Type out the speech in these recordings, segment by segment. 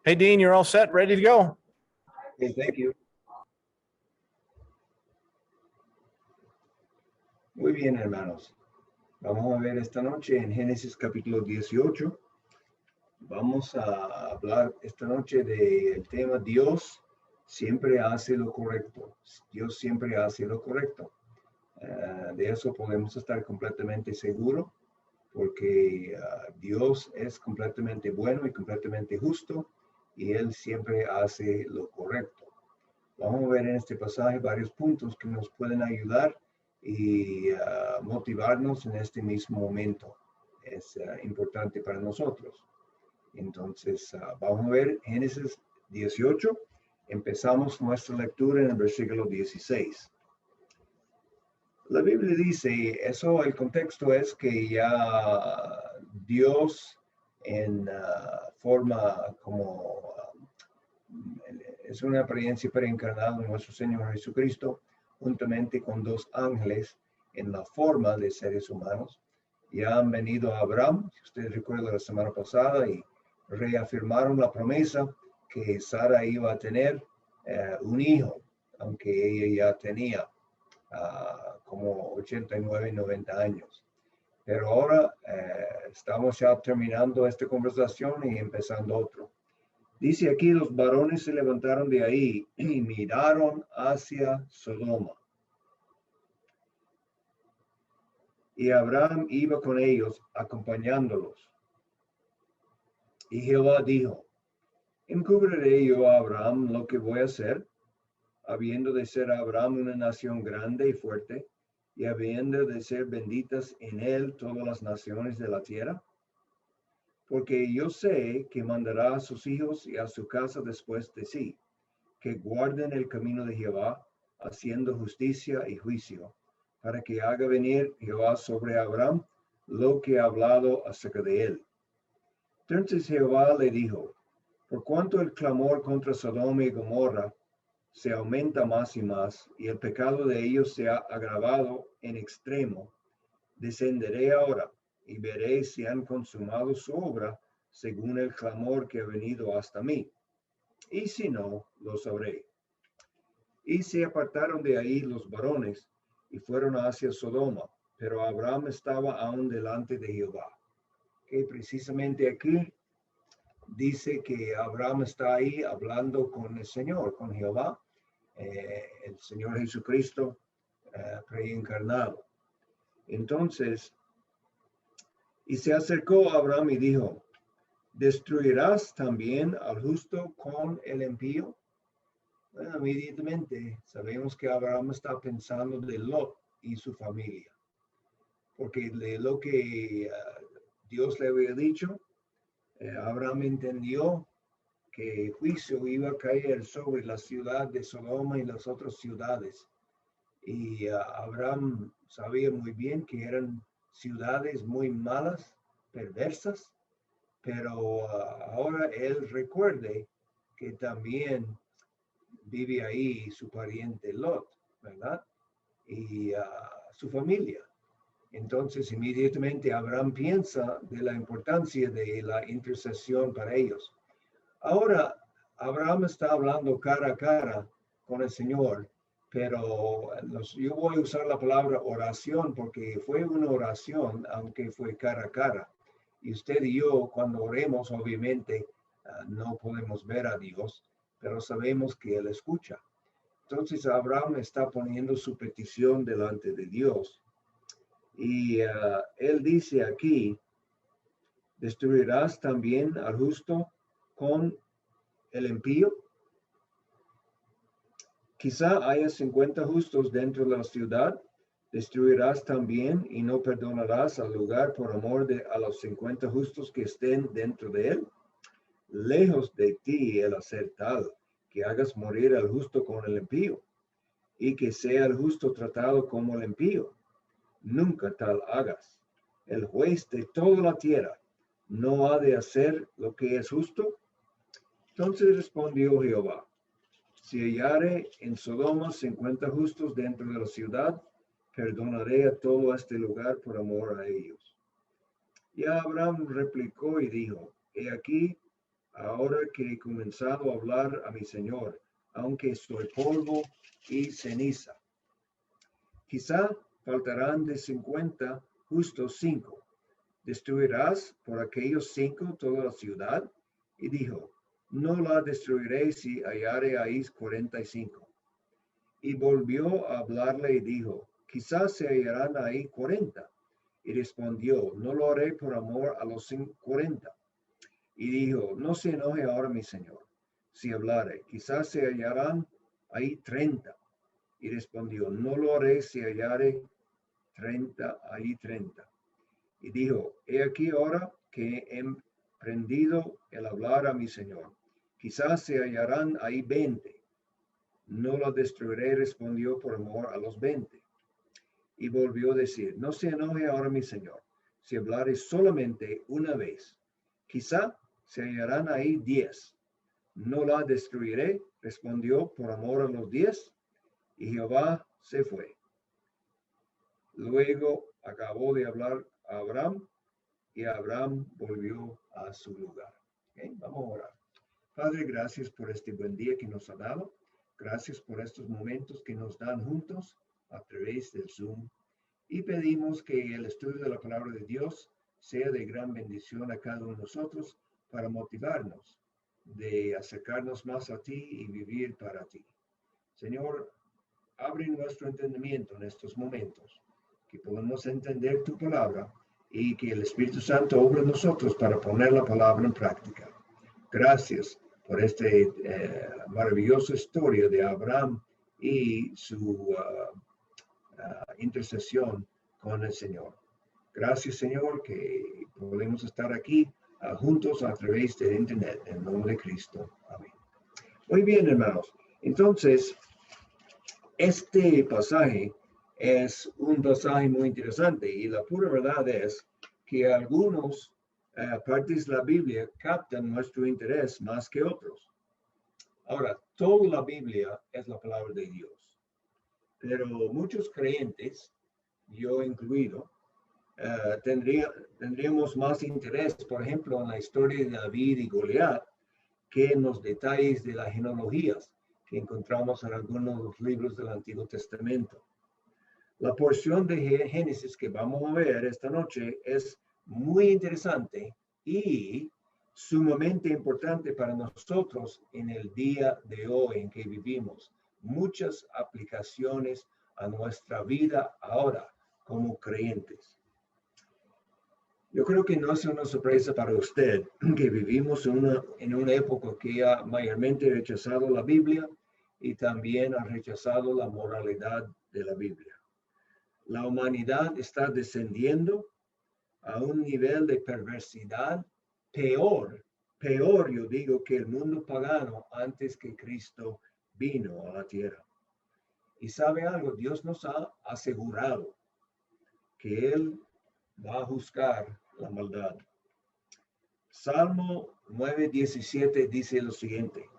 Hey, Dean, you're all set, ready to go? Okay, thank you. Muy bien, hermanos. Vamos a ver esta noche en Génesis capítulo 18. Vamos a hablar esta noche del tema Dios siempre hace lo correcto. Dios siempre hace lo correcto. De eso podemos estar completamente seguros porque Dios es completamente bueno y completamente justo y Él siempre hace lo correcto. Vamos a ver en este pasaje varios puntos que nos pueden ayudar y motivarnos en este mismo momento. Es importante para nosotros. Entonces, vamos a ver Génesis 18. Empezamos nuestra lectura en el versículo 16. La Biblia dice, el contexto es que ya Dios en forma como es una apariencia preencarnada de nuestro Señor Jesucristo, juntamente con dos ángeles en la forma de seres humanos. Ya han venido a Abraham, si ustedes recuerdan la semana pasada, y reafirmaron la promesa que Sara iba a tener un hijo, aunque ella ya tenía como 89, 90 años. Pero ahora estamos ya terminando esta conversación y empezando otro. Dice aquí, los varones se levantaron de ahí y miraron hacia Sodoma. Y Abraham iba con ellos, acompañándolos. Y Jehová dijo, ¿encubriré yo a Abraham lo que voy a hacer? Habiendo de ser Abraham una nación grande y fuerte, y habiendo de ser benditas en él todas las naciones de la tierra. Porque yo sé que mandará a sus hijos y a su casa después de sí, que guarden el camino de Jehová, haciendo justicia y juicio, para que haga venir Jehová sobre Abraham lo que ha hablado acerca de él. Entonces Jehová le dijo, por cuanto el clamor contra Sodoma y Gomorra se aumenta más y más, y el pecado de ellos se ha agravado en extremo, descenderé ahora y veré si han consumado su obra según el clamor que ha venido hasta mí. Y si no, lo sabré. Y se apartaron de ahí los varones y fueron hacia Sodoma, pero Abraham estaba aún delante de Jehová. Que precisamente aquí dice que Abraham está ahí hablando con el Señor, con Jehová, el Señor Jesucristo preencarnado. Entonces, y se acercó a Abraham y dijo, ¿destruirás también al justo con el impío? Bueno, inmediatamente sabemos que Abraham está pensando de Lot y su familia, porque de lo que Dios le había dicho, Abraham entendió que el juicio iba a caer sobre la ciudad de Sodoma y las otras ciudades. Y Abraham sabía muy bien que eran ciudades muy malas, perversas, pero ahora él recuerde que también vive ahí su pariente Lot, ¿verdad? Y su familia. Entonces, inmediatamente Abraham piensa de la importancia de la intercesión para ellos. Ahora, Abraham está hablando cara a cara con el Señor, pero yo voy a usar la palabra oración porque fue una oración, aunque fue cara a cara. Y usted y yo, cuando oremos, obviamente, no podemos ver a Dios, pero sabemos que Él escucha. Entonces, Abraham está poniendo su petición delante de Dios. Y él dice aquí, ¿destruirás también al justo con el impío? Quizá haya 50 justos dentro de la ciudad, destruirás también y no perdonarás al lugar por amor a los 50 justos que estén dentro de él. Lejos de ti el hacer tal, que hagas morir al justo con el impío, y que sea el justo tratado como el impío. Nunca tal hagas. El juez de toda la tierra no ha de hacer lo que es justo. Entonces respondió Jehová, si hallare en Sodoma 50 justos dentro de la ciudad, perdonaré a todo este lugar por amor a ellos. Y Abraham replicó y dijo, he aquí, ahora que he comenzado a hablar a mi Señor, aunque soy polvo y ceniza. Quizá faltarán de 50 justos 5. ¿Destruirás por aquellos 5 toda la ciudad? Y dijo, no la destruiré si hallare ahí 45. Y volvió a hablarle y dijo, quizás se hallarán ahí 40. Y respondió, no lo haré por amor a los 40. Y dijo, no se enoje ahora mi señor, si hablare, quizás se hallarán ahí 30. Y respondió, no lo haré si hallare 30, ahí 30. Y dijo, he aquí ahora que he emprendido el hablar a mi señor, quizás se hallarán ahí 20. No lo destruiré, respondió por amor a los 20. Y volvió a decir, no se enoje ahora mi señor, si hablare solamente una vez, quizá se hallarán ahí 10. No la destruiré, respondió por amor a los 10. Y Jehová se fue. Luego acabó de hablar a Abraham y Abraham volvió a su lugar. ¿Okay? Vamos a orar. Padre, gracias por este buen día que nos ha dado. Gracias por estos momentos que nos dan juntos a través del Zoom. Y pedimos que el estudio de la palabra de Dios sea de gran bendición a cada uno de nosotros para motivarnos de acercarnos más a ti y vivir para ti. Señor, abre nuestro entendimiento en estos momentos, que podamos entender tu palabra y que el Espíritu Santo obre en nosotros para poner la palabra en práctica. Gracias por esta maravillosa historia de Abraham y su intercesión con el Señor. Gracias, Señor, que podemos estar aquí juntos a través de Internet, en el nombre de Cristo. Amén. Muy bien, hermanos. Entonces, este pasaje es un pasaje muy interesante y la pura verdad es que algunos partes de la Biblia captan nuestro interés más que otros. Ahora, toda la Biblia es la palabra de Dios, pero muchos creyentes, yo incluido, tendríamos más interés, por ejemplo, en la historia de David y Goliat, que en los detalles de las genealogías que encontramos en algunos de los libros del Antiguo Testamento. La porción de Génesis que vamos a ver esta noche es muy interesante y sumamente importante para nosotros en el día de hoy en que vivimos. Muchas aplicaciones a nuestra vida ahora como creyentes. Yo creo que no es una sorpresa para usted que vivimos en una época que ha mayormente rechazado la Biblia y también ha rechazado la moralidad de la Biblia. La humanidad está descendiendo a un nivel de perversidad peor yo digo, que el mundo pagano antes que Cristo vino a la tierra. Y sabe algo, Dios nos ha asegurado que Él va a juzgar la maldad. Salmo 9:17 dice lo siguiente: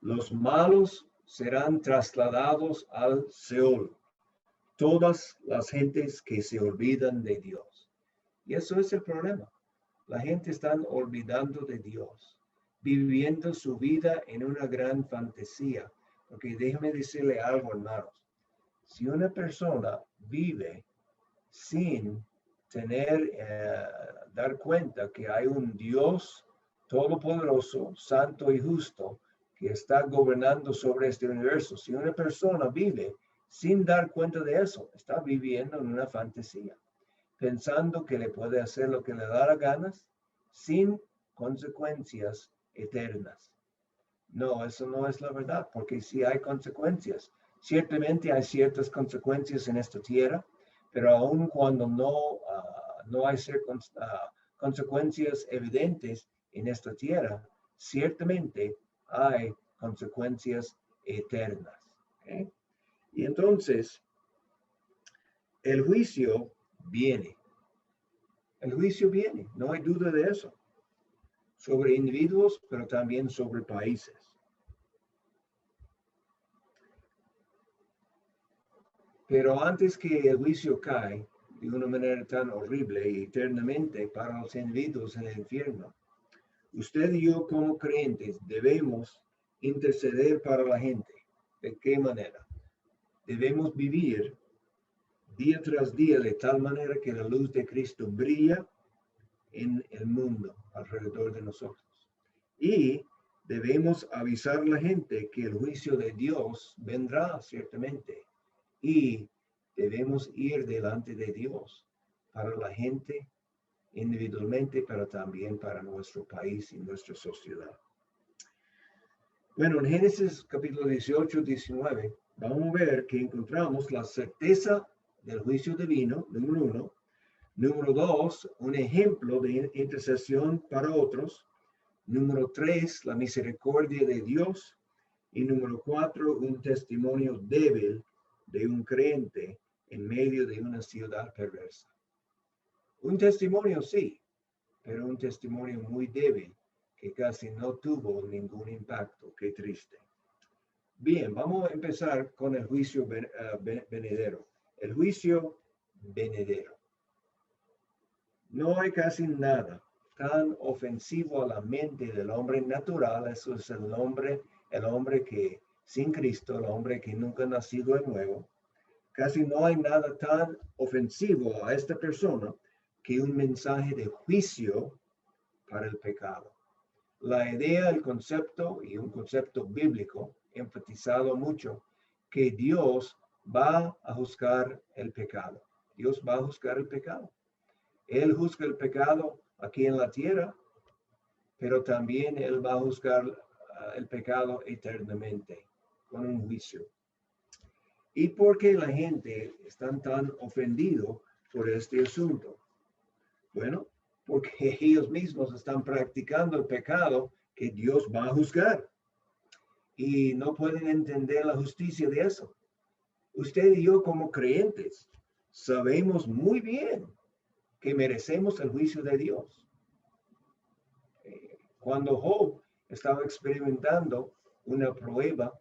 los malos serán trasladados al Seol, todas las gentes que se olvidan de Dios. Y eso es el problema. La gente está olvidando de Dios, viviendo su vida en una gran fantasía. Porque déjeme decirle algo, hermanos. Si una persona vive sin dar cuenta que hay un Dios todopoderoso, santo y justo que está gobernando sobre este universo, si una persona vive sin dar cuenta de eso, está viviendo en una fantasía, pensando que le puede hacer lo que le da la gana sin consecuencias eternas. No, eso no es la verdad, porque sí hay consecuencias. Ciertamente hay ciertas consecuencias en esta tierra, pero aun cuando no hay consecuencias evidentes en esta tierra, ciertamente hay consecuencias eternas. ¿Okay? Y entonces, el juicio viene. El juicio viene, no hay duda de eso. Sobre individuos, pero también sobre países. Pero antes que el juicio cae de una manera tan horrible y eternamente para los individuos en el infierno, Usted y yo como creyentes debemos interceder para la gente. ¿De qué manera? Debemos vivir día tras día de tal manera que la luz de Cristo brilla en el mundo alrededor de nosotros. Y debemos avisar a la gente que el juicio de Dios vendrá ciertamente. Y debemos ir delante de Dios para la gente individualmente, pero también para nuestro país y nuestra sociedad. Bueno, en Génesis capítulo 18, 19, vamos a ver que encontramos la certeza del juicio divino, número 1. Número 2, un ejemplo de intercesión para otros. Número 3, la misericordia de Dios. Y número 4, un testimonio débil de un creyente en medio de una ciudad perversa. Un testimonio sí, pero un testimonio muy débil que casi no tuvo ningún impacto. Qué triste. Bien, vamos a empezar con el juicio venidero. El juicio venidero. No hay casi nada tan ofensivo a la mente del hombre natural. Eso es el hombre que sin Cristo, el hombre que nunca ha nacido de nuevo. Casi no hay nada tan ofensivo a esta persona que un mensaje de juicio para el pecado. La idea, el concepto y un concepto bíblico enfatizado mucho que Dios va a juzgar el pecado. Dios va a juzgar el pecado. Él juzga el pecado aquí en la tierra, pero también Él va a juzgar el pecado eternamente con un juicio. ¿Y por qué la gente está tan ofendido por este asunto? Bueno, porque ellos mismos están practicando el pecado que Dios va a juzgar. Y no pueden entender la justicia de eso. Usted y yo como creyentes sabemos muy bien que merecemos el juicio de Dios. Cuando Job estaba experimentando una prueba,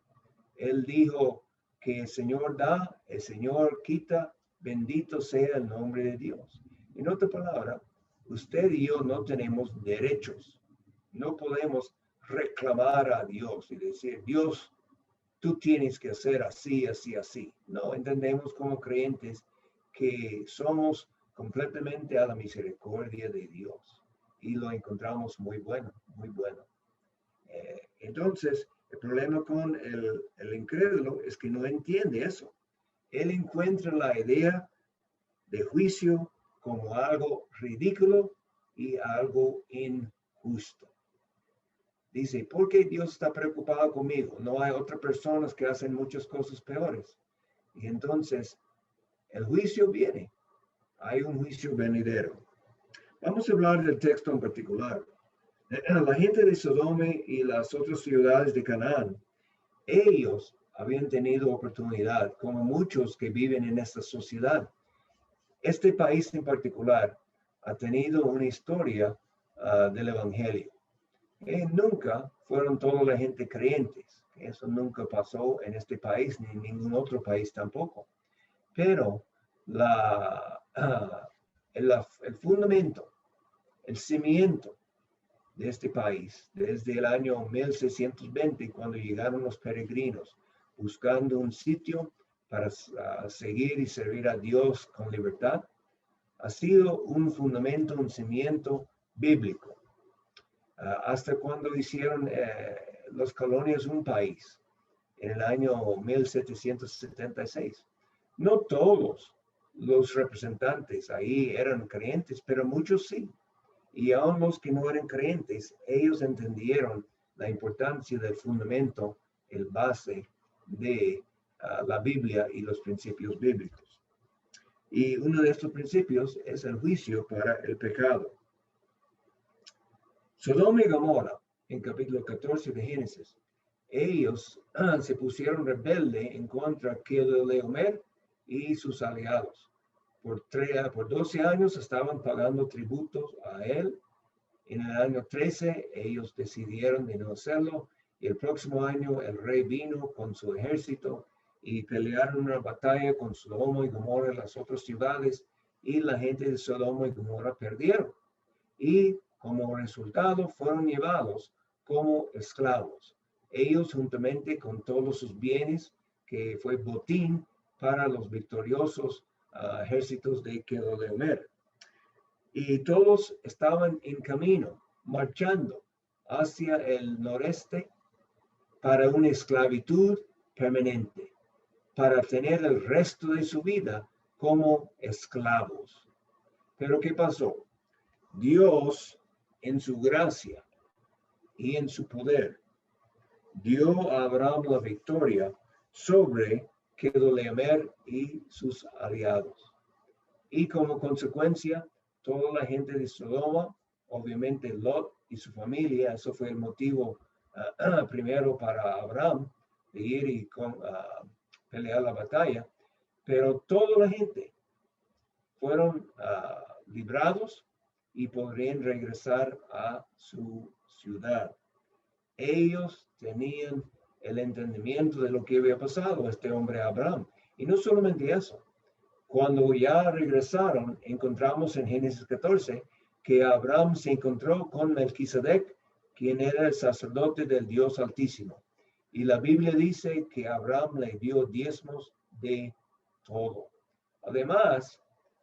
él dijo que el Señor da, el Señor quita, bendito sea el nombre de Dios. En otra palabra, usted y yo no tenemos derechos. No podemos reclamar a Dios y decir, Dios, tú tienes que hacer así, así, así. No, entendemos como creyentes que somos completamente a la misericordia de Dios y lo encontramos muy bueno, muy bueno. Entonces, el problema con el incrédulo es que no entiende eso. Él encuentra la idea de juicio como algo ridículo y algo injusto. Dice, ¿por qué Dios está preocupado conmigo? No hay otras personas que hacen muchas cosas peores. Y entonces, el juicio viene. Hay un juicio venidero. Vamos a hablar del texto en particular. La gente de Sodoma y las otras ciudades de Canaán, ellos habían tenido oportunidad, como muchos que viven en esta sociedad. Este país en particular ha tenido una historia del Evangelio. Nunca fueron toda la gente creyentes. Eso nunca pasó en este país, ni en ningún otro país tampoco. Pero el fundamento, el cimiento de este país, desde el año 1620, cuando llegaron los peregrinos, buscando un sitio para seguir y servir a Dios con libertad, ha sido un fundamento, un cimiento bíblico. Hasta cuando hicieron los colonias un país, en el año 1776. No todos los representantes ahí eran creyentes, pero muchos sí. Y aún los que no eran creyentes, ellos entendieron la importancia del fundamento, el base de la Biblia y los principios bíblicos. Y uno de estos principios es el juicio para el pecado. Sodoma y Gomorra, en capítulo 14 de Génesis, ellos se pusieron rebeldes en contra de Kedorlaomer y sus aliados. Por 12 años estaban pagando tributos a él. En el año 13 ellos decidieron de no hacerlo. Y el próximo año el rey vino con su ejército y pelearon una batalla con Sodoma y Gomorra y las otras ciudades. Y la gente de Sodoma y Gomorra perdieron. Y Como resultado, fueron llevados como esclavos, ellos juntamente con todos sus bienes, que fue botín para los victoriosos ejércitos de Kedorlaomer. Y todos estaban en camino, marchando hacia el noreste para una esclavitud permanente, para tener el resto de su vida como esclavos. Pero ¿qué pasó? Dios, en su gracia y en su poder, dio a Abraham la victoria sobre Kedorlaomer y sus aliados. Y como consecuencia, toda la gente de Sodoma, obviamente Lot y su familia, eso fue el motivo primero para Abraham de ir y pelear la batalla, pero toda la gente fueron librados y podrían regresar a su ciudad. Ellos tenían el entendimiento de lo que había pasado a este hombre Abraham. Y no solamente eso, cuando ya regresaron, encontramos en Génesis 14 que Abraham se encontró con Melquisedec, quien era el sacerdote del Dios Altísimo. Y la Biblia dice que Abraham le dio diezmos de todo. Además,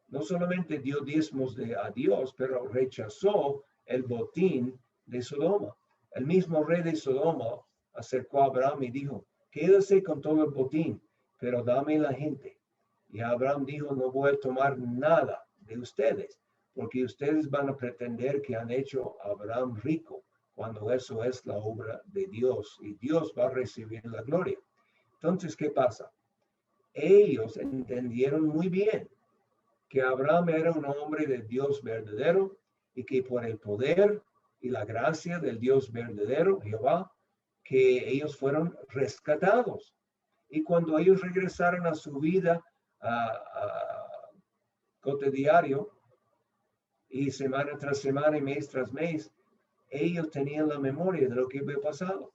no solamente dio diezmos a Dios, pero rechazó el botín de Sodoma. El mismo rey de Sodoma acercó a Abraham y dijo, quédase con todo el botín, pero dame la gente. Y Abraham dijo, no voy a tomar nada de ustedes, porque ustedes van a pretender que han hecho a Abraham rico, cuando eso es la obra de Dios, y Dios va a recibir la gloria. Entonces, ¿qué pasa? Ellos entendieron muy bien que Abraham era un hombre de Dios verdadero y que por el poder y la gracia del Dios verdadero, Jehová, que ellos fueron rescatados. Y cuando ellos regresaron a su vida cotidiano y semana tras semana y mes tras mes, ellos tenían la memoria de lo que había pasado,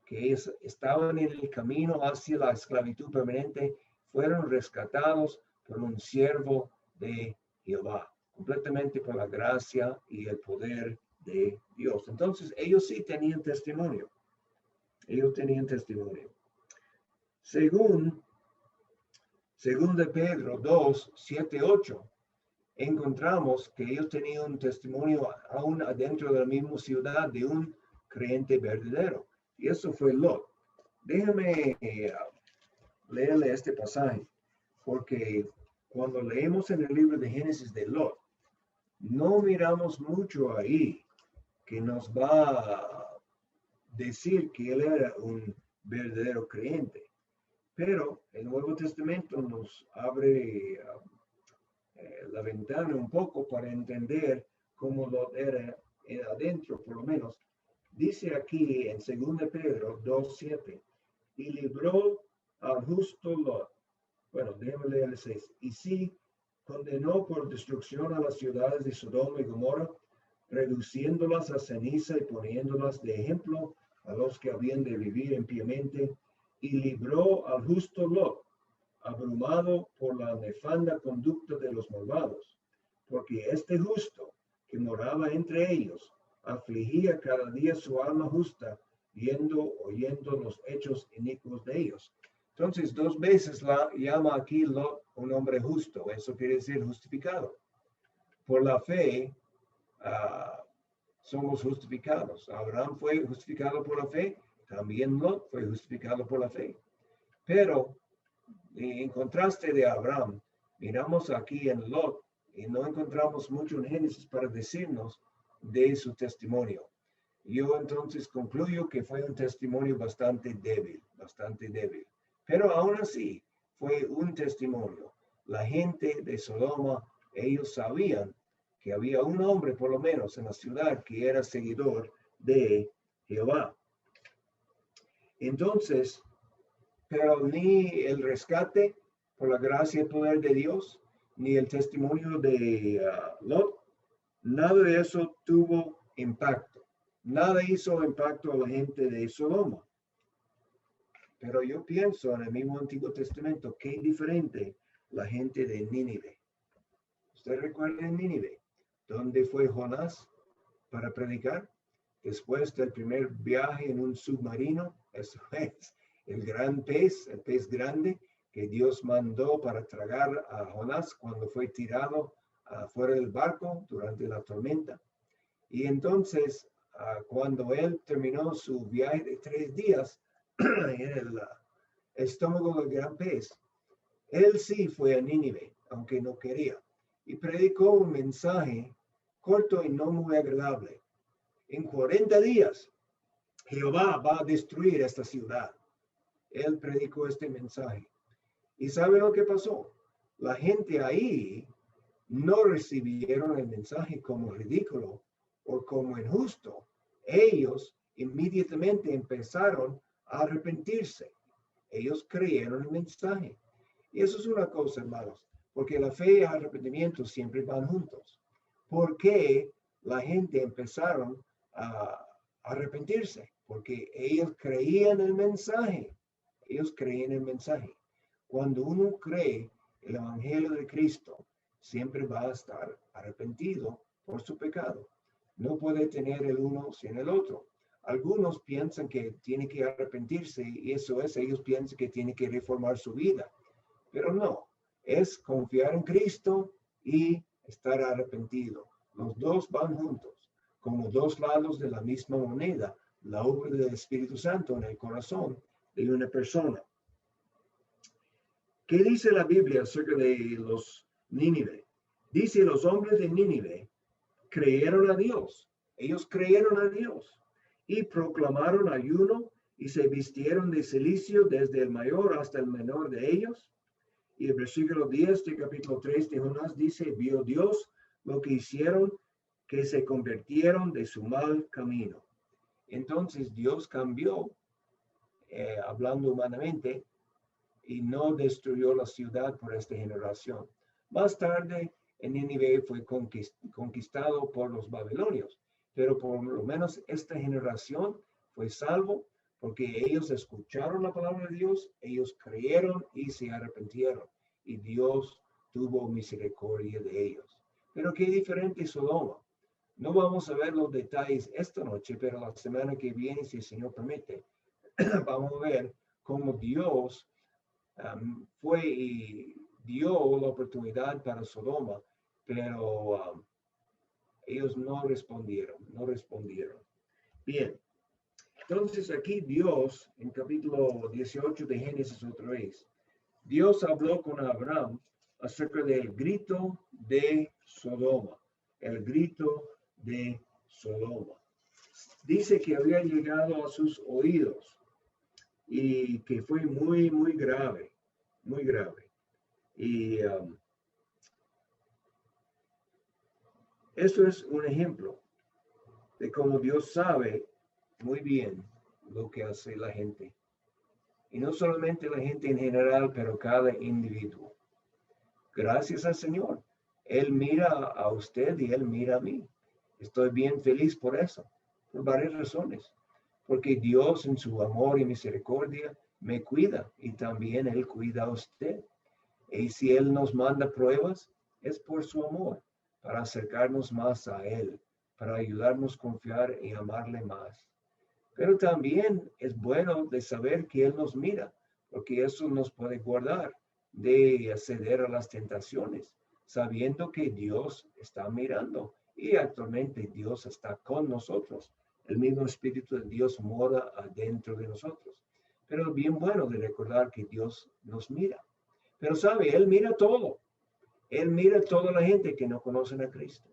que ellos estaban en el camino hacia la esclavitud permanente, fueron rescatados por un siervo de Jehová, completamente por la gracia y el poder de Dios. Entonces, ellos sí tenían testimonio. Ellos tenían testimonio. Según de Pedro 2, 7, 8, encontramos que ellos tenían un testimonio aún adentro de la misma ciudad de un creyente verdadero. Y eso fue Lot. Déjame leerle este pasaje, porque cuando leemos en el libro de Génesis de Lot, no miramos mucho ahí que nos va a decir que él era un verdadero creyente. Pero el Nuevo Testamento nos abre la ventana un poco para entender cómo Lot era adentro, por lo menos. Dice aquí en 2 Pedro 2:7, y libró al justo Lot. Bueno, déjame leer el 6. Y sí, condenó por destrucción a las ciudades de Sodoma y Gomorra, reduciéndolas a ceniza y poniéndolas de ejemplo a los que habían de vivir impíamente, y libró al justo Lot, abrumado por la nefanda conducta de los malvados, porque este justo que moraba entre ellos afligía cada día su alma justa, oyendo los hechos inicuos de ellos. Entonces, 2 veces la llama aquí Lot un hombre justo. Eso quiere decir justificado. Por la fe somos justificados. Abraham fue justificado por la fe. También Lot fue justificado por la fe. Pero en contraste de Abraham, miramos aquí en Lot y no encontramos mucho en Génesis para decirnos de su testimonio. Yo entonces concluyo que fue un testimonio bastante débil. Pero aún así fue un testimonio. La gente de Sodoma, ellos sabían que había un hombre por lo menos en la ciudad que era seguidor de Jehová. Entonces, pero ni el rescate por la gracia y el poder de Dios, ni el testimonio de Lot, nada de eso tuvo impacto. Nada hizo impacto a la gente de Sodoma. Pero yo pienso en el mismo Antiguo Testamento, qué diferente la gente de Nínive. ¿Usted recuerda en Nínive? ¿Dónde fue Jonás? para predicar. Después del primer viaje en un submarino, eso es el gran pez, el pez grande que Dios mandó para tragar a Jonás cuando fue tirado fuera del barco durante la tormenta. Y entonces, cuando él terminó su viaje de 3 días en el estómago del gran pez, él sí fue a Nínive, aunque no quería, y predicó un mensaje corto y no muy agradable. En 40 días, Jehová va a destruir esta ciudad. Él predicó este mensaje. ¿Y sabe lo que pasó? La gente ahí no recibieron el mensaje como ridículo o como injusto. Ellos inmediatamente empezaron a arrepentirse. Ellos creyeron el mensaje. Y eso es una cosa, hermanos, porque la fe y el arrepentimiento siempre van juntos. ¿Por qué la gente empezaron a arrepentirse? Porque ellos creían el mensaje. Ellos creían el mensaje. Cuando uno cree el Evangelio de Cristo, siempre va a estar arrepentido por su pecado. No puede tener el uno sin el otro. Algunos piensan que tiene que arrepentirse y eso es, ellos piensan que tiene que reformar su vida. Pero no, es confiar en Cristo y estar arrepentido. Los dos van juntos, como dos lados de la misma moneda, la obra del Espíritu Santo en el corazón de una persona. ¿Qué dice la Biblia acerca de los Nínive? Dice, los hombres de Nínive creyeron a Dios. Ellos creyeron a Dios y proclamaron ayuno y se vistieron de cilicio desde el mayor hasta el menor de ellos. Y el versículo 10 de capítulo 3 de Jonás dice, vio Dios lo que hicieron, que se convirtieron de su mal camino. Entonces Dios cambió, hablando humanamente, y no destruyó la ciudad por esta generación. Más tarde, en Nínive fue conquistado por los babilonios, pero por lo menos esta generación fue salvo porque ellos escucharon la palabra de Dios, ellos creyeron y se arrepintieron, y Dios tuvo misericordia de ellos. Pero qué diferente Sodoma. No vamos a ver los detalles esta noche, pero la semana que viene, si el Señor permite, vamos a ver cómo Dios fue y dio la oportunidad para Sodoma, pero ellos no respondieron. Bien, entonces aquí Dios, en capítulo 18 de Génesis otra vez, Dios habló con Abraham acerca del grito de Sodoma, el grito de Sodoma. Dice que había llegado a sus oídos y que fue muy, muy grave, muy grave. Y eso es un ejemplo de cómo Dios sabe muy bien lo que hace la gente. Y no solamente la gente en general, pero cada individuo. Gracias al Señor. Él mira a usted y Él mira a mí. Estoy bien feliz por eso, por varias razones. Porque Dios en su amor y misericordia me cuida y también Él cuida a usted. Y si Él nos manda pruebas, es por su amor, para acercarnos más a Él, para ayudarnos a confiar y amarle más. Pero también es bueno de saber que Él nos mira, porque eso nos puede guardar de acceder a las tentaciones, sabiendo que Dios está mirando y actualmente Dios está con nosotros. El mismo Espíritu de Dios mora adentro de nosotros. Pero es bien bueno de recordar que Dios nos mira. Pero sabe, Él mira todo. Él mira toda la gente que no conocen a Cristo.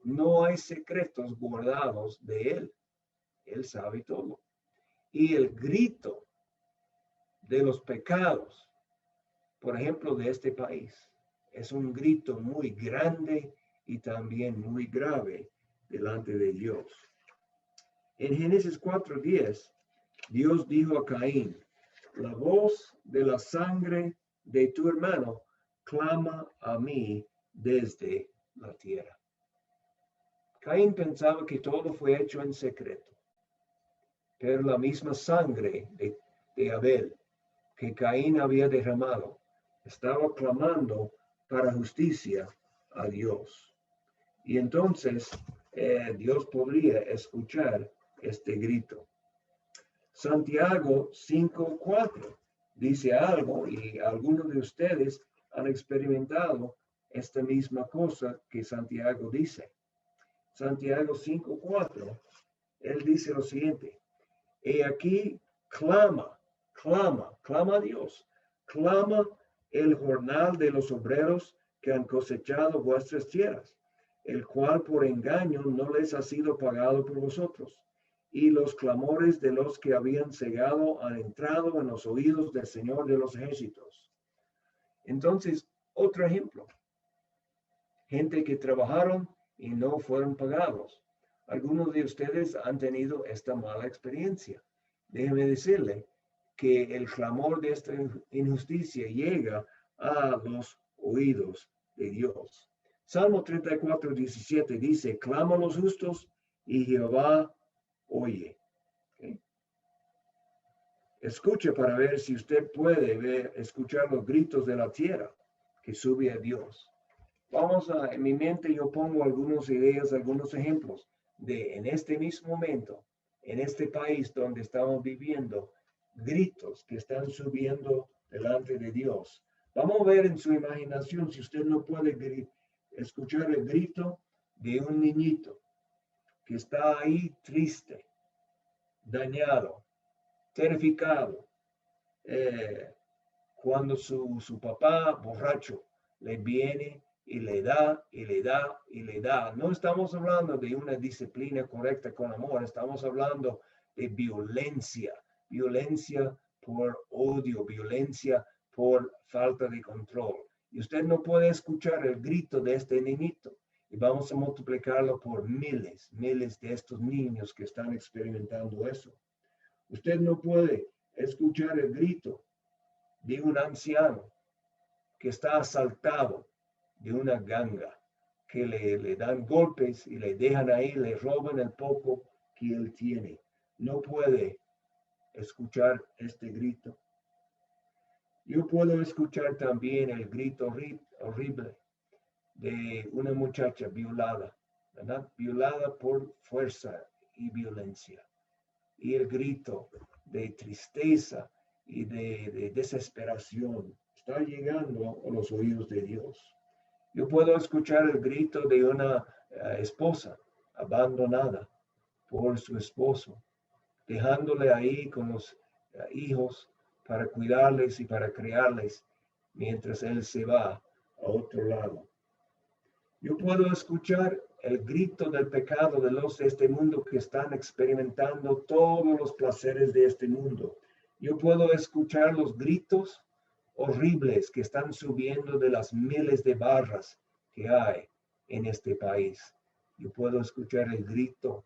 No hay secretos guardados de Él. Él sabe todo. Y el grito de los pecados, por ejemplo, de este país, es un grito muy grande y también muy grave delante de Dios. En Génesis 4:10, Dios dijo a Caín, la voz de la sangre de tu hermano clama a mí desde la tierra. Caín pensaba que todo fue hecho en secreto, pero la misma sangre de Abel que Caín había derramado estaba clamando para justicia a Dios. Y entonces Dios podría escuchar este grito. Santiago 5:4 dice algo y algunos de ustedes han experimentado esta misma cosa que Santiago dice. Santiago 5:4, él dice lo siguiente: he aquí clama a Dios, clama el jornal de los obreros que han cosechado vuestras tierras, el cual por engaño no les ha sido pagado por vosotros. Y los clamores de los que habían cegado han entrado en los oídos del Señor de los ejércitos. Entonces, otro ejemplo. Gente que trabajaron y no fueron pagados. Algunos de ustedes han tenido esta mala experiencia. Déjeme decirle que el clamor de esta injusticia llega a los oídos de Dios. Salmo 34:17 dice: clama a los justos y Jehová oye. ¿Okay? Escuche para ver si usted puede escuchar los gritos de la tierra que sube a Dios. En mi mente yo pongo algunas ideas, algunos ejemplos de en este mismo momento, en este país donde estamos viviendo, gritos que están subiendo delante de Dios. Vamos a ver en su imaginación si usted no puede escuchar el grito de un niñito que está ahí triste, dañado, terrificado, cuando su papá borracho le viene y le da, y le da, y le da. No estamos hablando de una disciplina correcta con amor, estamos hablando de violencia, violencia por odio, violencia por falta de control. Y usted no puede escuchar el grito de este niñito. Y vamos a multiplicarlo por miles de estos niños que están experimentando eso. Usted no puede escuchar el grito de un anciano que está asaltado de una ganga, que le dan golpes y le dejan ahí, le roban el poco que él tiene. No puede escuchar este grito. Yo puedo escuchar también el grito horrible de una muchacha violada, ¿verdad? Violada por fuerza y violencia. Y el grito de tristeza y de desesperación está llegando a los oídos de Dios. Yo puedo escuchar el grito de una esposa abandonada por su esposo, dejándole ahí con los hijos para cuidarles y para criarles mientras él se va a otro lado. Yo puedo escuchar el grito del pecado de los de este mundo que están experimentando todos los placeres de este mundo. Yo puedo escuchar los gritos horribles que están subiendo de las miles de barras que hay en este país. Yo puedo escuchar el grito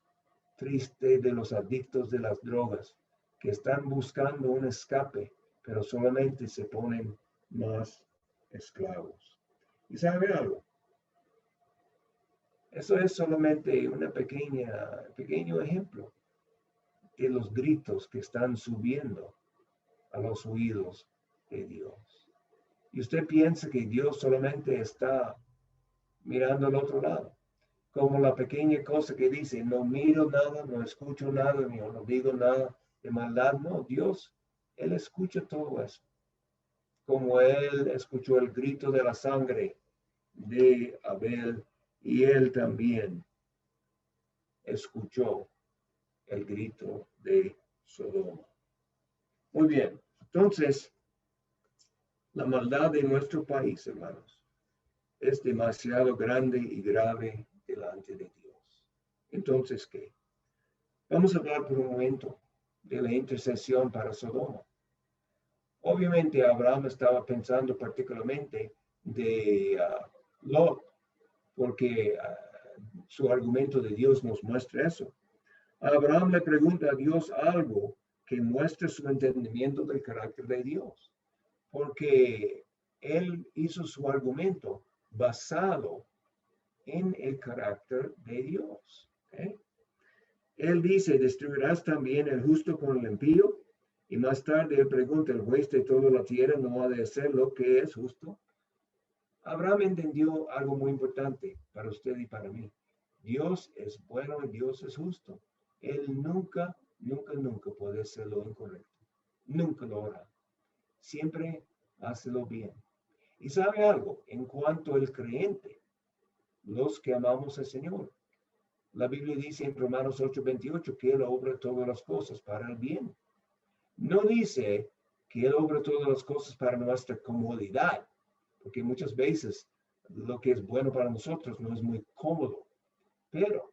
triste de los adictos de las drogas que están buscando un escape, pero solamente se ponen más esclavos. ¿Y sabe algo? Eso es solamente un pequeño ejemplo de los gritos que están subiendo a los oídos de Dios. Y usted piensa que Dios solamente está mirando al otro lado, como la pequeña cosa que dice: no miro nada, no escucho nada, no digo nada de maldad. No, Dios, Él escucha todo eso. Como Él escuchó el grito de la sangre de Abel, y Él también escuchó el grito de Sodoma. Muy bien, entonces, la maldad de nuestro país, hermanos, es demasiado grande y grave delante de Dios. Entonces, ¿qué? Vamos a hablar por un momento de la intercesión para Sodoma. Obviamente, Abraham estaba pensando particularmente de Lot, porque su argumento de Dios nos muestra eso. Abraham le pregunta a Dios algo que muestra su entendimiento del carácter de Dios, porque él hizo su argumento basado en el carácter de Dios. ¿Okay? Él dice: ¿destruirás también el justo con el impío? Y más tarde él pregunta: ¿el juez de toda la tierra no ha de hacer lo que es justo? Abraham entendió algo muy importante para usted y para mí. Dios es bueno y Dios es justo. Él nunca, nunca, nunca puede hacer lo incorrecto. Nunca lo hará. Siempre hace lo bien. Y sabe algo, en cuanto al creyente, los que amamos al Señor, la Biblia dice en Romanos 8:28 que Él obra todas las cosas para el bien. No dice que Él obra todas las cosas para nuestra comodidad, porque muchas veces lo que es bueno para nosotros no es muy cómodo, pero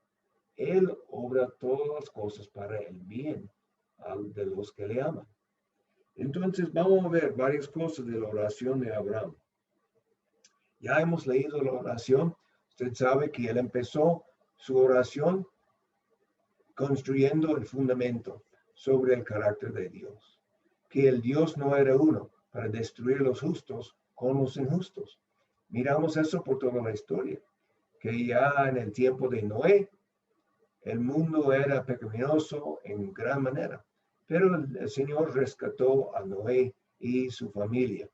Él obra todas las cosas para el bien de los que le aman. Entonces vamos a ver varias cosas de la oración de Abraham. Ya hemos leído la oración. Usted sabe que él empezó su oración construyendo el fundamento sobre el carácter de Dios. Que el Dios no era uno para destruir los justos con los injustos. Miramos eso por toda la historia. Que ya en el tiempo de Noé, el mundo era pecaminoso en gran manera. Pero el Señor rescató a Noé y su familia.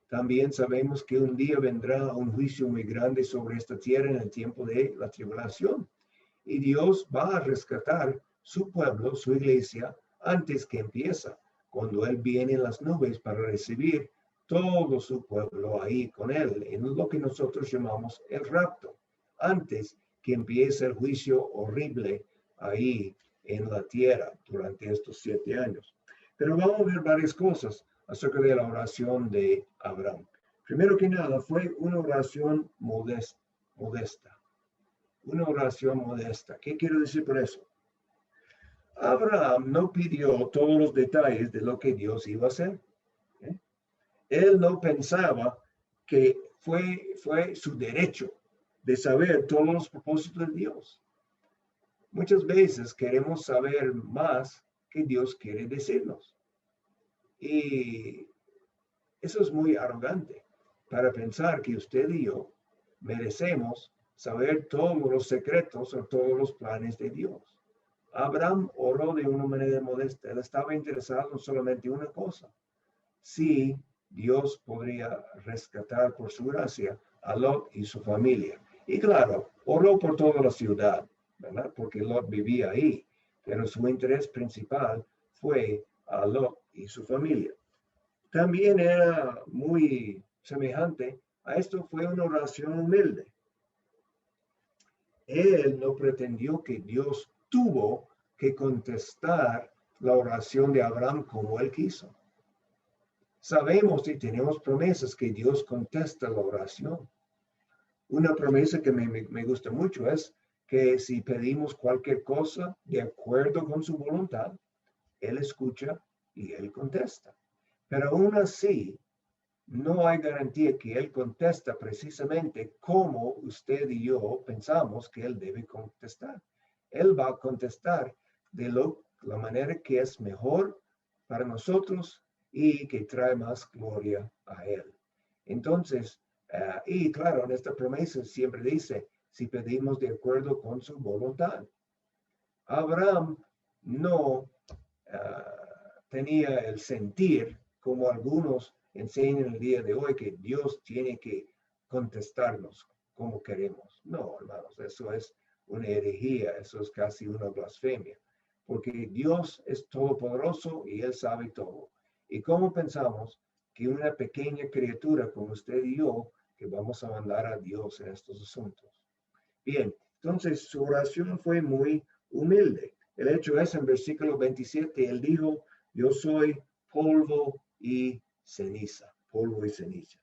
También sabemos que un día vendrá un juicio muy grande sobre esta tierra en el tiempo de la tribulación. Y Dios va a rescatar su pueblo, su iglesia, antes que empieza, cuando Él viene en las nubes para recibir todo su pueblo ahí con Él, en lo que nosotros llamamos el rapto, antes que empiece el juicio horrible ahí en la tierra durante estos 7 años. Pero vamos a ver varias cosas acerca de la oración de Abraham. Primero que nada, fue una oración modesta. Una oración modesta. ¿Qué quiero decir por eso? Abraham no pidió todos los detalles de lo que Dios iba a hacer. ¿Eh? Él no pensaba que fue su derecho de saber todos los propósitos de Dios. Muchas veces queremos saber más que Dios quiere decirnos. Y eso es muy arrogante para pensar que usted y yo merecemos saber todos los secretos o todos los planes de Dios. Abraham oró de una manera modesta. Él estaba interesado en solamente una cosa: si Dios podría rescatar por su gracia a Lot y su familia. Y claro, oró por toda la ciudad, ¿verdad? Porque Lot vivía ahí, pero su interés principal fue a Lot y su familia. También era muy semejante a esto, fue una oración humilde. Él no pretendió que Dios tuvo que contestar la oración de Abraham como él quiso. Sabemos y tenemos promesas que Dios contesta la oración. Una promesa que me gusta mucho es que si pedimos cualquier cosa de acuerdo con su voluntad, Él escucha y Él contesta. Pero aún así, no hay garantía que Él contesta precisamente como usted y yo pensamos que Él debe contestar. Él va a contestar de la manera que es mejor para nosotros y que trae más gloria a Él. Entonces, y claro, en esta promesa siempre dice, si pedimos de acuerdo con su voluntad. Abraham no tenía el sentir, como algunos enseñan el día de hoy, que Dios tiene que contestarnos como queremos. No, hermanos, eso es una herejía, eso es casi una blasfemia, porque Dios es todopoderoso y Él sabe todo. ¿Y cómo pensamos que una pequeña criatura como usted y yo, que vamos a mandar a Dios en estos asuntos? Bien, entonces su oración fue muy humilde. El hecho es, en versículo 27, Él dijo, yo soy polvo y ceniza, polvo y ceniza.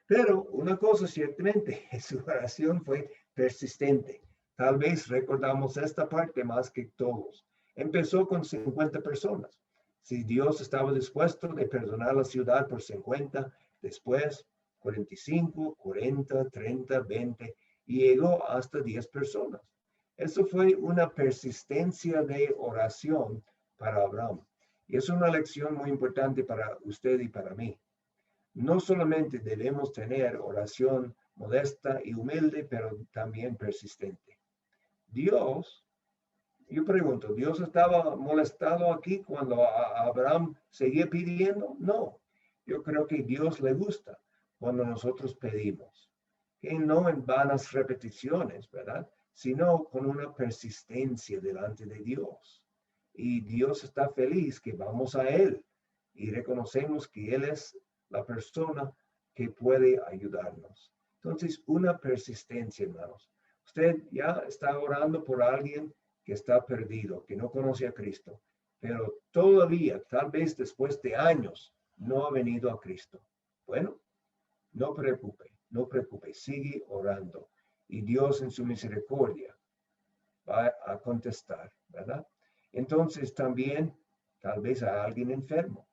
Pero una cosa ciertamente, su oración fue persistente. Tal vez recordamos esta parte más que todos. Empezó con 50 personas. Si Dios estaba dispuesto de perdonar la ciudad por 50, después 45, 40, 30, 20, y llegó hasta 10 personas. Eso fue una persistencia de oración para Abraham. Y es una lección muy importante para usted y para mí. No solamente debemos tener oración modesta y humilde, pero también persistente. Dios, yo pregunto, ¿Dios estaba molestado aquí cuando Abraham seguía pidiendo? No, yo creo que Dios le gusta cuando nosotros pedimos. Que no en vanas repeticiones, ¿verdad? sino con una persistencia delante de Dios. Y Dios está feliz que vamos a Él y reconocemos que Él es la persona que puede ayudarnos. Entonces, una persistencia, hermanos. Usted ya está orando por alguien que está perdido, que no conoce a Cristo, pero todavía, tal vez después de años, no ha venido a Cristo. Bueno, no preocupe, sigue orando. Y Dios en su misericordia va a contestar, ¿verdad? Entonces también, tal vez a alguien enfermo.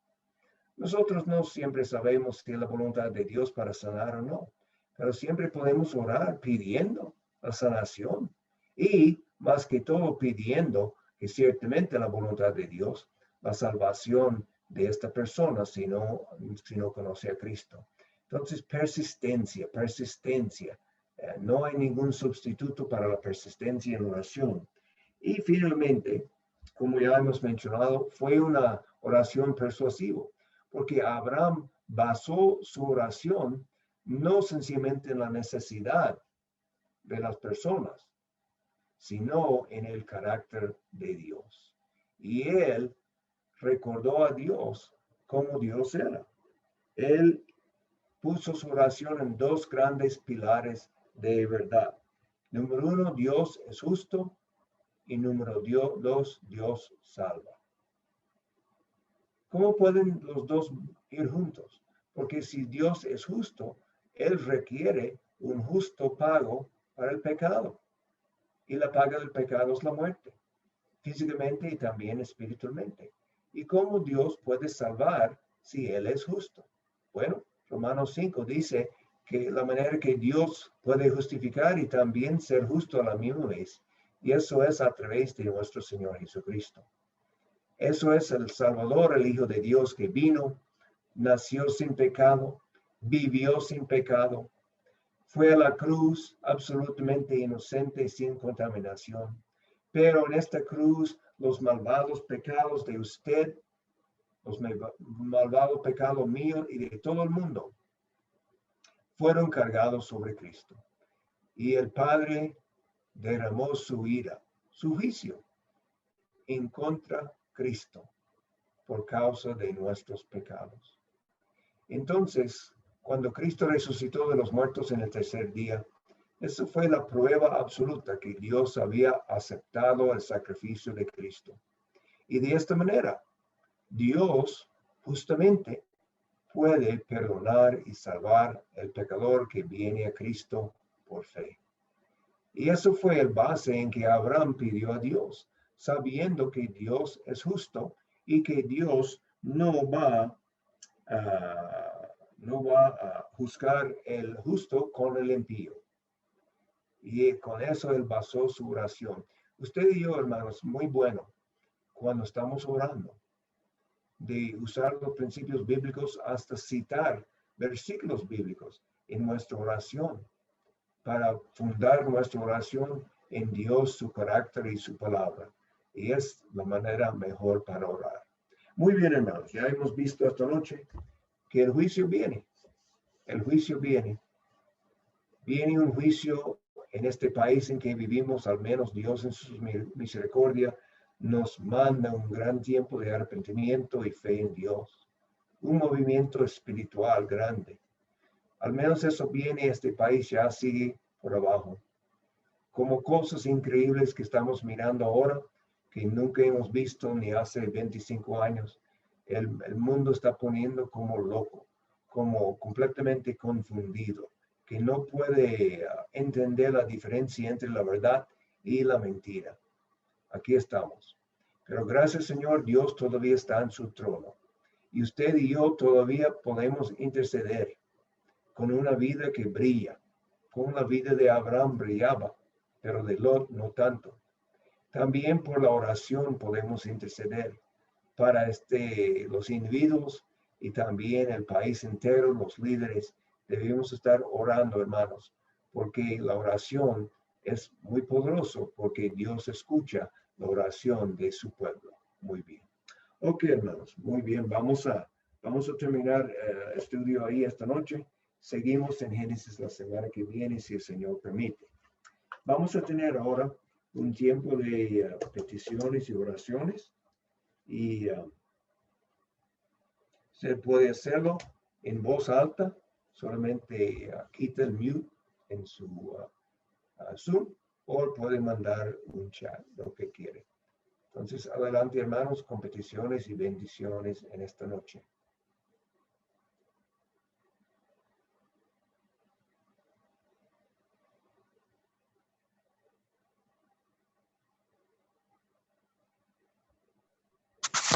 Nosotros no siempre sabemos si es la voluntad de Dios para sanar o no, pero siempre podemos orar pidiendo la sanación y más que todo pidiendo que ciertamente la voluntad de Dios, la salvación de esta persona si no conoce a Cristo. Entonces, persistencia. No hay ningún sustituto para la persistencia en oración. Y finalmente, como ya hemos mencionado, fue una oración persuasiva, porque Abraham basó su oración no sencillamente en la necesidad de las personas, sino en el carácter de Dios. Y él recordó a Dios como Dios era. Él puso su oración en dos grandes pilares de verdad. Número uno, Dios es justo. Y número dos, Dios salva. ¿Cómo pueden los dos ir juntos? Porque si Dios es justo, Él requiere un justo pago para el pecado. Y la paga del pecado es la muerte, físicamente y también espiritualmente. ¿Y cómo Dios puede salvar si Él es justo? Bueno, Romanos 5 dice que la manera que Dios puede justificar y también ser justo a la misma vez, y eso es a través de nuestro Señor Jesucristo. Eso es el Salvador, el Hijo de Dios que vino, nació sin pecado, vivió sin pecado, fue a la cruz absolutamente inocente, sin contaminación. Pero en esta cruz, los malvados pecados de usted, los malvados pecados míos y de todo el mundo, fueron cargados sobre Cristo. Y el Padre derramó su ira, su juicio, en contra de Cristo por causa de nuestros pecados. Entonces, cuando Cristo resucitó de los muertos en el tercer día, eso fue la prueba absoluta que Dios había aceptado el sacrificio de Cristo. Y de esta manera, Dios justamente puede perdonar y salvar al pecador que viene a Cristo por fe. Y eso fue el base en que Abraham pidió a Dios, sabiendo que Dios es justo y que Dios no va a juzgar el justo con el impío. Y con eso él basó su oración. Usted y yo, hermanos, muy bueno cuando estamos orando, de usar los principios bíblicos hasta citar versículos bíblicos en nuestra oración, para fundar nuestra oración en Dios, su carácter y su palabra. Y es la manera mejor para orar. Muy bien, hermanos, ya hemos visto esta noche que el juicio viene. El juicio viene. Viene un juicio en este país en que vivimos, al menos Dios en su misericordia nos manda un gran tiempo de arrepentimiento y fe en Dios. Un movimiento espiritual grande. Al menos eso viene, este país ya sigue por abajo. Como cosas increíbles que estamos mirando ahora, que nunca hemos visto ni hace 25 años. El mundo está poniendo como loco, como completamente confundido, que no puede entender la diferencia entre la verdad y la mentira. Aquí estamos. Pero gracias, Señor, Dios todavía está en su trono. Y usted y yo todavía podemos interceder con una vida que brilla, con la vida de Abraham brillaba, pero de Lot no tanto. También por la oración podemos interceder para los individuos y también el país entero, los líderes. Debemos estar orando, hermanos, porque la oración es muy poderoso, porque Dios escucha la oración de su pueblo. Muy bien. Ok, hermanos, muy bien. Vamos a terminar el estudio ahí esta noche. Seguimos en Génesis la semana que viene, si el Señor permite. Vamos a tener ahora un tiempo de peticiones y oraciones y se puede hacerlo en voz alta, solamente quita el mute en su Zoom o puede mandar un chat, lo que quiere. Entonces, adelante hermanos, con peticiones y bendiciones en esta noche.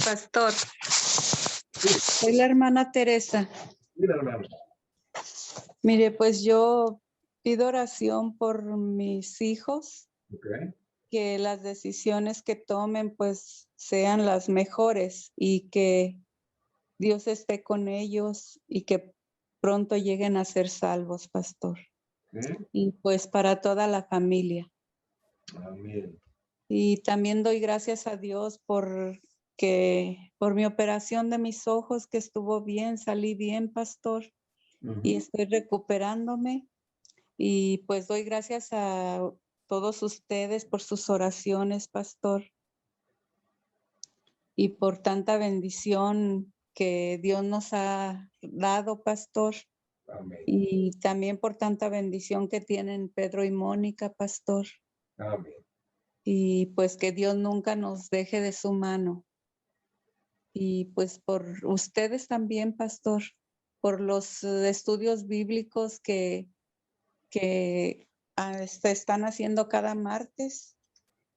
Pastor, soy la hermana Teresa. Mira, hermano. Mire, pues yo pido oración por mis hijos, Okay. que las decisiones que tomen pues sean las mejores y que Dios esté con ellos y que pronto lleguen a ser salvos, pastor. Okay. Y pues para toda la familia. Amén. Y también doy gracias a Dios por mi operación de mis ojos, que estuvo bien, salí bien, pastor, y estoy recuperándome. Y pues doy gracias a todos ustedes por sus oraciones, pastor, y por tanta bendición que Dios nos ha dado, pastor. Amén. Y también por tanta bendición que tienen Pedro y Mónica, pastor. Amén. Y pues que Dios nunca nos deje de su mano. Y pues por ustedes también, pastor, por los estudios bíblicos que están haciendo cada martes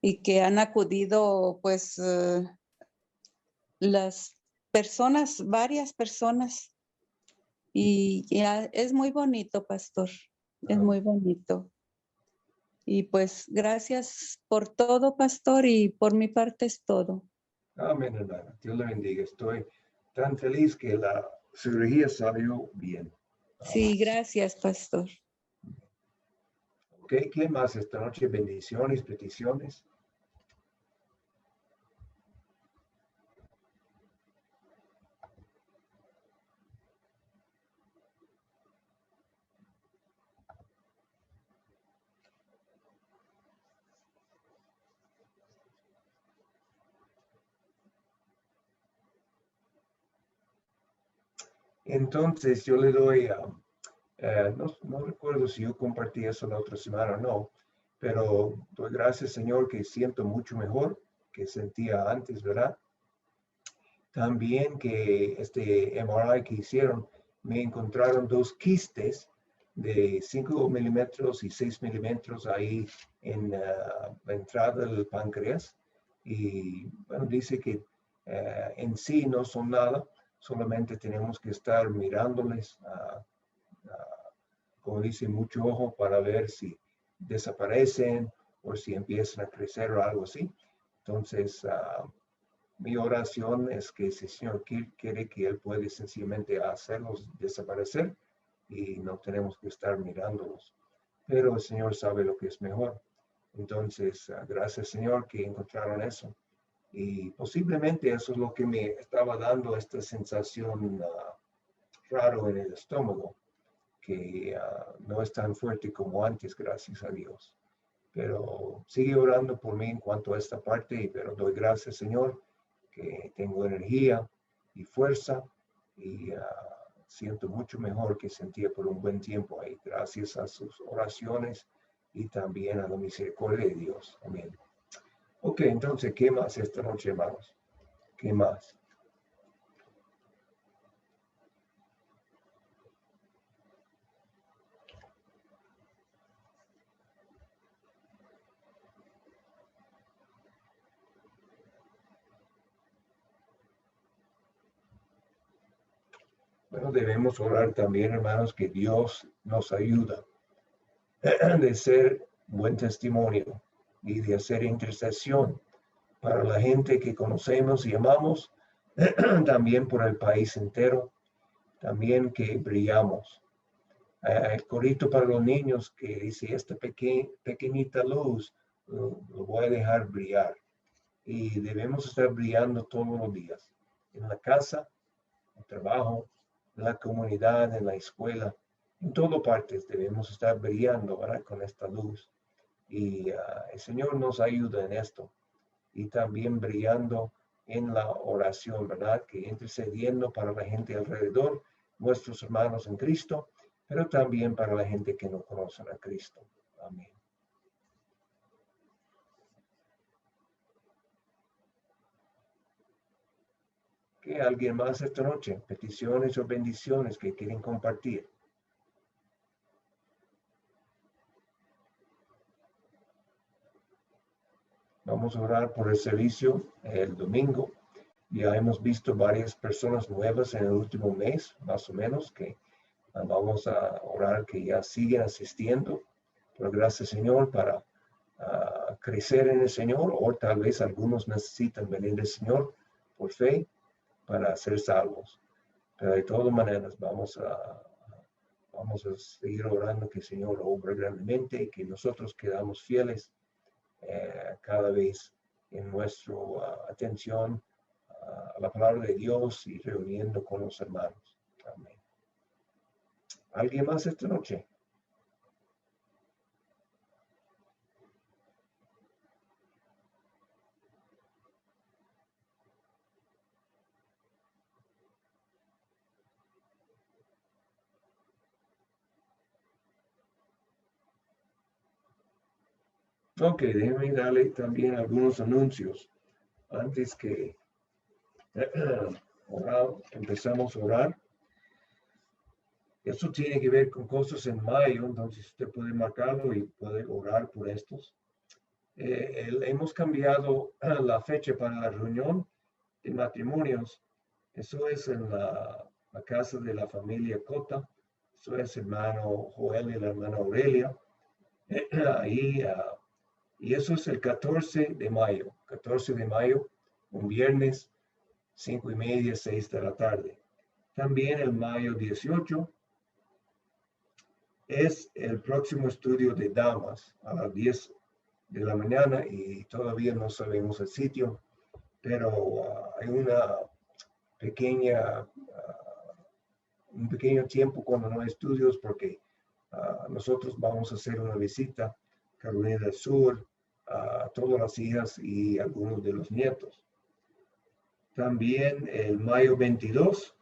y que han acudido pues las personas, varias personas. Y es muy bonito, pastor, es muy bonito. Y pues gracias por todo, pastor, y por mi parte es todo. Amén, hermana. Dios le bendiga. Estoy tan feliz que la cirugía salió bien. Sí, gracias, pastor. Ok, ¿qué más esta noche? Bendiciones, peticiones. Entonces yo le doy, no recuerdo si yo compartí eso la otra semana o no, pero doy gracias, Señor, que siento mucho mejor que sentía antes, ¿verdad? También que este MRI que hicieron, me encontraron 2 quistes de 5 milímetros y 6 milímetros ahí en la entrada del páncreas. Y bueno, dice que en sí no son nada, solamente tenemos que estar mirándoles, como dice, mucho ojo para ver si desaparecen o si empiezan a crecer o algo así. Entonces, mi oración es que si el Señor quiere que Él puede sencillamente hacerlos desaparecer y no tenemos que estar mirándolos. Pero el Señor sabe lo que es mejor. Entonces, gracias Señor que encontraron eso. Y posiblemente eso es lo que me estaba dando esta sensación raro en el estómago, que no es tan fuerte como antes, gracias a Dios. Pero sigue orando por mí en cuanto a esta parte, pero doy gracias Señor que tengo energía y fuerza y siento mucho mejor que sentía por un buen tiempo ahí, gracias a sus oraciones y también a la misericordia de Dios. Amén. Ok, entonces, ¿qué más esta noche, hermanos? ¿Qué más? Bueno, debemos orar también, hermanos, que Dios nos ayuda de ser buen testimonio y de hacer intercesión para la gente que conocemos y amamos, también por el país entero, también que brillamos. El corito para los niños que dice, esta pequeñita luz lo voy a dejar brillar. Y debemos estar brillando todos los días, en la casa, en el trabajo, en la comunidad, en la escuela, en todas partes debemos estar brillando, ¿verdad? Con esta luz. Y el Señor nos ayuda en esto. Y también brillando en la oración, ¿verdad? Que intercediendo para la gente alrededor, nuestros hermanos en Cristo, pero también para la gente que no conocen a Cristo. Amén. ¿Qué? ¿Alguien más esta noche? Peticiones o bendiciones que quieren compartir. Vamos a orar por el servicio el domingo. Ya hemos visto varias personas nuevas en el último mes, más o menos, que vamos a orar que ya siguen asistiendo. Pero gracias, Señor, para crecer en el Señor, o tal vez algunos necesitan venir del Señor por fe para ser salvos. Pero de todas maneras vamos a seguir orando que el Señor obra grandemente y que nosotros quedamos fieles cada vez en nuestra atención a la palabra de Dios y reuniendo con los hermanos. Amén. ¿Alguien más esta noche? Ok, déjenme darle también algunos anuncios antes que empezamos a orar. Esto tiene que ver con cosas en mayo, entonces usted puede marcarlo y puede orar por estos. Hemos cambiado la fecha para la reunión de matrimonios. Eso es en la casa de la familia Cota. Eso es hermano Joel y la hermana Aurelia. Ahí, y eso es el 14 de mayo. 14 de mayo, un viernes, 5:30, 6 de la tarde. También el mayo 18 es el próximo estudio de damas a las 10 de la mañana y todavía no sabemos el sitio, pero hay un pequeño tiempo cuando no hay estudios porque nosotros vamos a hacer una visita, Carolina del Sur, a todas las hijas y algunos de los nietos. También el mayo 22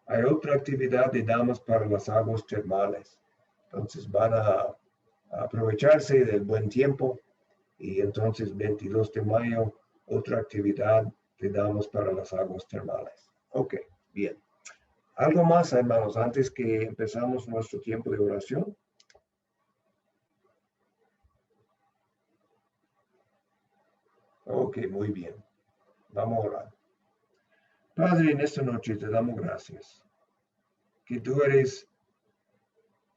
hay otra actividad de damas para las aguas termales. Entonces van a aprovecharse del buen tiempo y entonces 22 de mayo otra actividad de damas para las aguas termales. Ok, bien. ¿Algo más, hermanos, antes que empezamos nuestro tiempo de oración? Ok, muy bien. Vamos a orar. Padre, en esta noche te damos gracias, que tú eres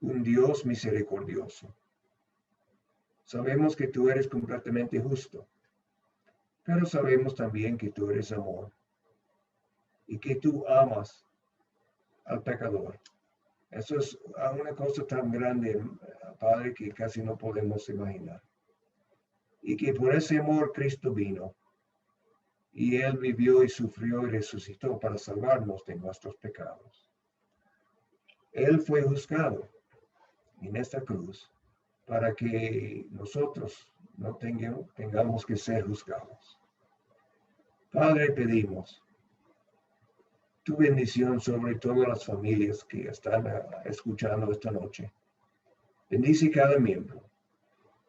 un Dios misericordioso. Sabemos que tú eres completamente justo, pero sabemos también que tú eres amor y que tú amas al pecador. Eso es una cosa tan grande, Padre, que casi no podemos imaginar. Y que por ese amor Cristo vino. Y Él vivió y sufrió y resucitó para salvarnos de nuestros pecados. Él fue juzgado en esta cruz para que nosotros no tengamos que ser juzgados. Padre, pedimos tu bendición sobre todas las familias que están escuchando esta noche. Bendice cada miembro.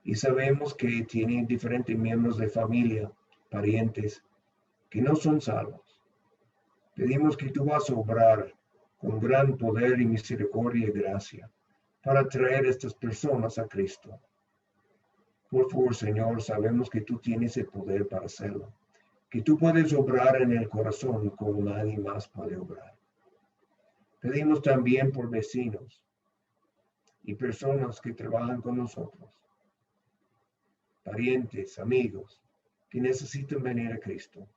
Y sabemos que tienen diferentes miembros de familia, parientes, que no son salvos. Pedimos que tú vas a obrar con gran poder y misericordia y gracia para traer a estas personas a Cristo. Por favor, Señor, sabemos que tú tienes el poder para hacerlo, que tú puedes obrar en el corazón como nadie más puede obrar. Pedimos también por vecinos y personas que trabajan con nosotros, parientes, amigos, que necesitan venir a Cristo.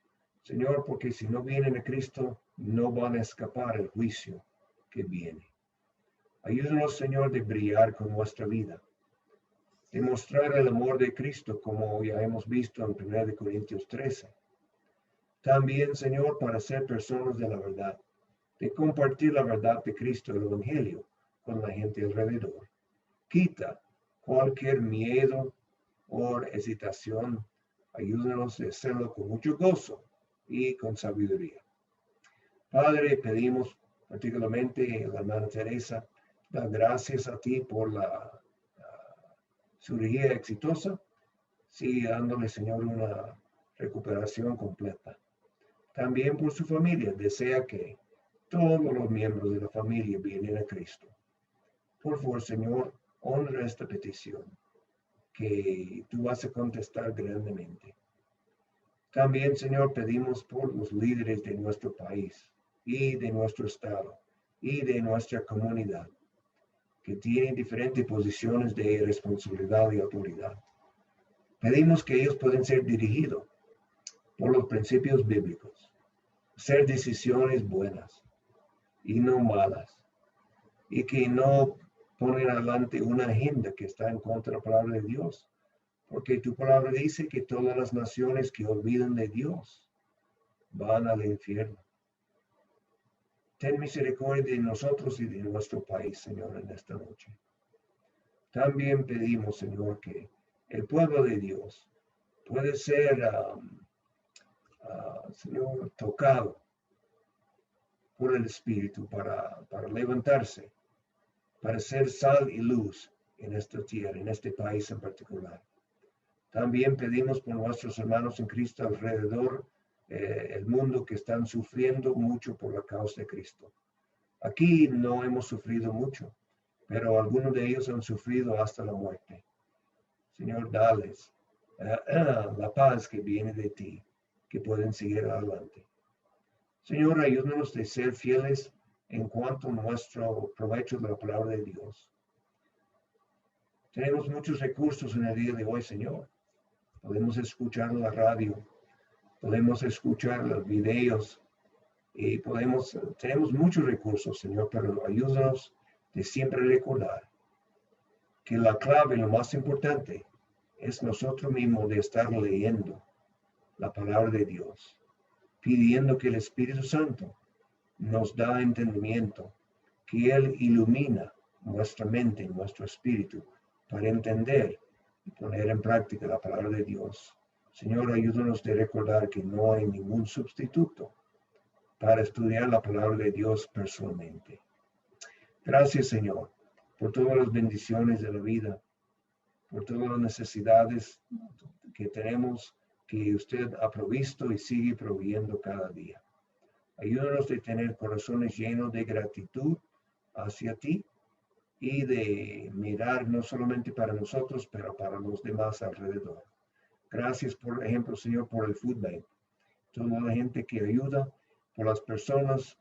Señor, porque si no vienen a Cristo, no van a escapar el juicio que viene. Ayúdanos, Señor, de brillar con nuestra vida, de mostrar el amor de Cristo, como ya hemos visto en 1 Corintios 13. También, Señor, para ser personas de la verdad, de compartir la verdad de Cristo, el Evangelio, con la gente alrededor. Quita cualquier miedo, o hesitación. Ayúdanos a hacerlo con mucho gozo y con sabiduría. Padre, pedimos particularmente a la hermana Teresa, da gracias a ti por la cirugía exitosa. Sigue dándole, Señor, una recuperación completa. También por su familia, desea que todos los miembros de la familia vienen a Cristo. Por favor, Señor, honra esta petición, que tú vas a contestar grandemente. También, Señor, pedimos por los líderes de nuestro país y de nuestro estado y de nuestra comunidad, que tienen diferentes posiciones de responsabilidad y autoridad. Pedimos que ellos puedan ser dirigidos por los principios bíblicos, hacer decisiones buenas y no malas, y que no ponen adelante una agenda que está en contra de la palabra de Dios, porque tu palabra dice que todas las naciones que olvidan de Dios van al infierno. Ten misericordia de nosotros y de nuestro país, Señor, en esta noche. También pedimos, Señor, que el pueblo de Dios puede ser, Señor, tocado por el Espíritu para levantarse, para ser sal y luz en esta tierra, en este país en particular. También pedimos por nuestros hermanos en Cristo alrededor el mundo que están sufriendo mucho por la causa de Cristo. Aquí no hemos sufrido mucho, pero algunos de ellos han sufrido hasta la muerte. Señor, dales la paz que viene de ti, que pueden seguir adelante. Señor, ayúdanos a ser fieles en cuanto a nuestro provecho de la palabra de Dios. Tenemos muchos recursos en el día de hoy, Señor. Podemos escuchar la radio, podemos escuchar los videos y tenemos muchos recursos, Señor, pero ayúdanos de siempre recordar que la clave, lo más importante, es nosotros mismos de estar leyendo la palabra de Dios, pidiendo que el Espíritu Santo nos da entendimiento, que Él ilumina nuestra mente, nuestro espíritu, para entender y poner en práctica la palabra de Dios. Señor, ayúdanos de recordar que no hay ningún sustituto para estudiar la palabra de Dios personalmente. Gracias, Señor, por todas las bendiciones de la vida, por todas las necesidades que tenemos, que usted ha provisto y sigue proveyendo cada día. Ayúdanos de tener corazones llenos de gratitud hacia ti y de mirar no solamente para nosotros, pero para los demás alrededor. Gracias, por ejemplo, Señor, por el Food Bank. Toda la gente que ayuda, por las personas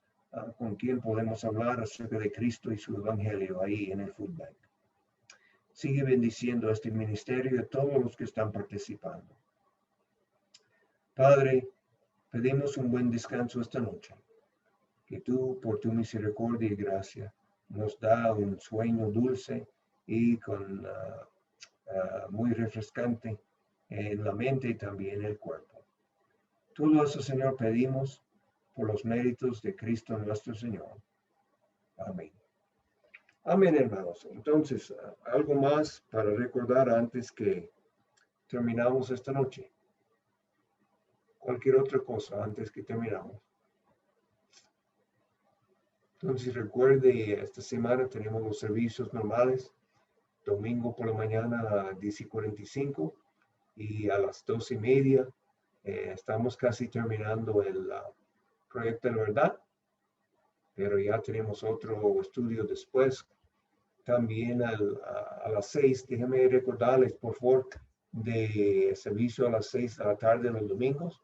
con quien podemos hablar acerca de Cristo y su evangelio ahí en el Food Bank. Sigue bendiciendo este ministerio y a todos los que están participando. Padre, pedimos un buen descanso esta noche. Que tú, por tu misericordia y gracia, nos da un sueño dulce y muy refrescante en la mente y también en el cuerpo. Todo eso, Señor, pedimos por los méritos de Cristo nuestro Señor. Amén. Amén, hermanos. Entonces, algo más para recordar antes que terminamos esta noche. Cualquier otra cosa antes que terminamos. Entonces, recuerde, esta semana tenemos los servicios normales. Domingo por la mañana a 10:45 y a las 12:30. Estamos casi terminando el proyecto de la verdad, pero ya tenemos otro estudio después. También a las 6, déjenme recordarles, por favor, de servicio a las 6 de la tarde los domingos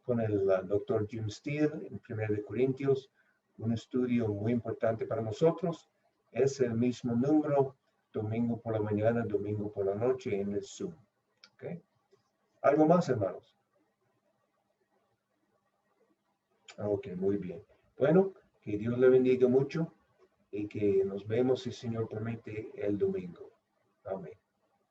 con el Dr. Jim Steele en 1 Corintios, un estudio muy importante para nosotros. Es el mismo número, domingo por la mañana, domingo por la noche en el Zoom. ¿Okay? ¿Algo más, hermanos? Ok, muy bien. Bueno, que Dios le bendiga mucho y que nos vemos, si el Señor permite, el domingo. Amén.